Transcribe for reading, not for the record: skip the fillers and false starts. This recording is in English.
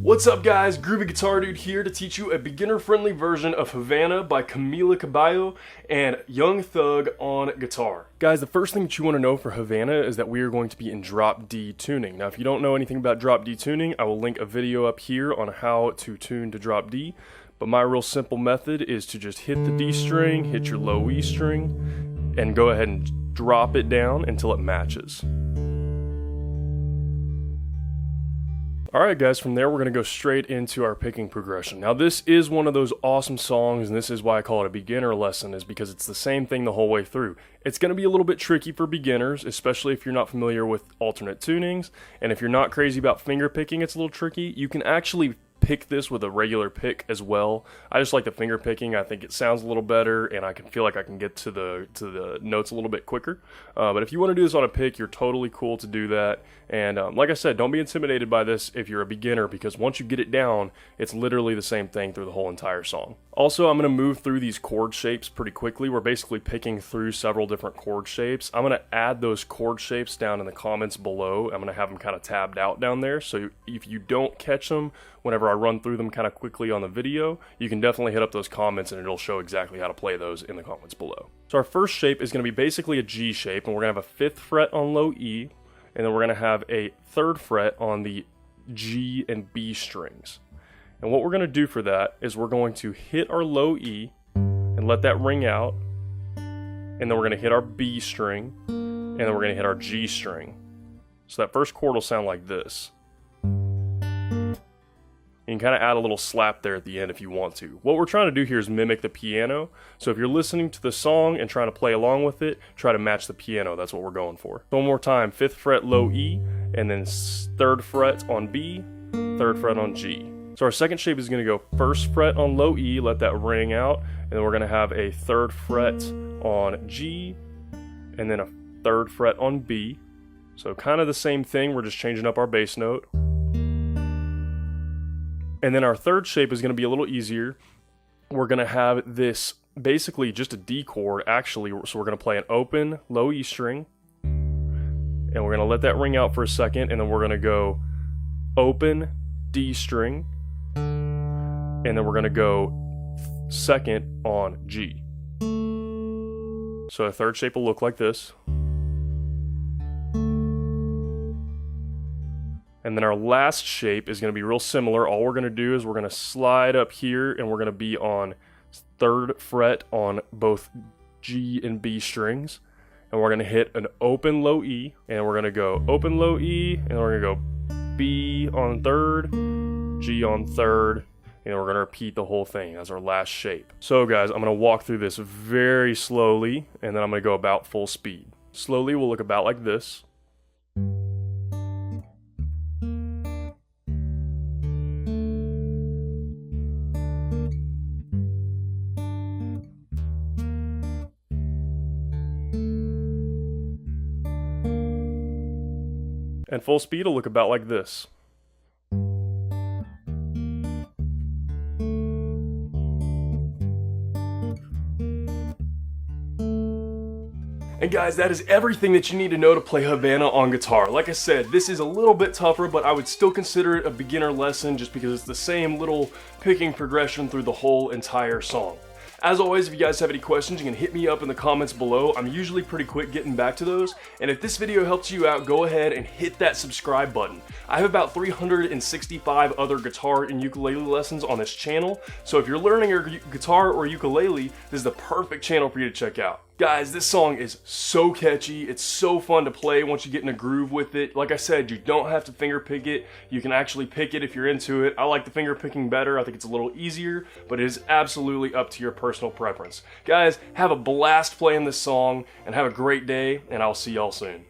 What's up guys, Groovy Guitar Dude here to teach you a beginner-friendly version of Havana by Camila Cabello and Young Thug on guitar. Guys, the first thing that you want to know for Havana is that we are going to be in drop D tuning. Now if you don't know anything about drop D tuning, I will link a video up here on how to tune to drop D. But my real simple method is to just hit the D string, hit your low E string, and go ahead and drop it down until it matches. Alright guys, from there we're going to go straight into our picking progression. Now this is one of those awesome songs, and this is why I call it a beginner lesson, is because it's the same thing the whole way through. It's going to be a little bit tricky for beginners, especially if you're not familiar with alternate tunings, and if you're not crazy about finger picking, it's a little tricky. You can actually pick this with a regular pick as well. I just like the finger picking. I think it sounds a little better, and I can feel like I can get to the notes a little bit quicker. But if you want to do this on a pick, you're totally cool to do that. And like I said, don't be intimidated by this if you're a beginner, because once you get it down, it's literally the same thing through the whole entire song. Also, I'm going to move through these chord shapes pretty quickly. We're basically picking through several different chord shapes. I'm going to add those chord shapes down in the comments below. I'm going to have them kind of tabbed out down there, so if you don't catch them whenever I run through them kind of quickly on the video, you can definitely hit up those comments and it'll show exactly how to play those in the comments below. So our first shape is going to be basically a G shape, and we're going to have a 5th fret on low E, and then we're going to have a 3rd fret on the G and B strings. And what we're going to do for that is we're going to hit our low E and let that ring out, and then we're going to hit our B string, and then we're going to hit our G string. So that first chord will sound like this. You can kind of add a little slap there at the end if you want to. What we're trying to do here is mimic the piano. So if you're listening to the song and trying to play along with it, try to match the piano. That's what we're going for. So one more time, 5th fret low E, and then 3rd fret on B, 3rd fret on G. So our second shape is going to go 1st fret on low E, let that ring out, and then we're going to have a 3rd fret on G, and then a 3rd fret on B. So kind of the same thing, we're just changing up our bass note. And then our third shape is going to be a little easier. We're going to have this basically just a D chord actually, so we're going to play an open low E string, and we're going to let that ring out for a second, and then we're going to go open D string, and then we're going to go 2nd on G. So a third shape will look like this. And then our last shape is going to be real similar. All we're going to do is we're going to slide up here, and we're going to be on 3rd fret on both G and B strings. And we're going to hit an open low E, and we're going to go open low E, and we're going to go B on 3rd, G on 3rd, and we're going to repeat the whole thing as our last shape. So guys, I'm going to walk through this very slowly, and then I'm going to go about full speed. Slowly we'll look about like this. And full speed will look about like this. And guys, that is everything that you need to know to play Havana on guitar. Like I said, this is a little bit tougher, but I would still consider it a beginner lesson just because it's the same little picking progression through the whole entire song. As always, if you guys have any questions, you can hit me up in the comments below. I'm usually pretty quick getting back to those. And if this video helps you out, go ahead and hit that subscribe button. I have about 365 other guitar and ukulele lessons on this channel. So if you're learning your guitar or ukulele, this is the perfect channel for you to check out. Guys, this song is so catchy. It's so fun to play once you get in a groove with it. Like I said, you don't have to finger pick it. You can actually pick it if you're into it. I like the finger picking better. I think it's a little easier, but it is absolutely up to your personal preference. Guys, have a blast playing this song and have a great day, and I'll see y'all soon.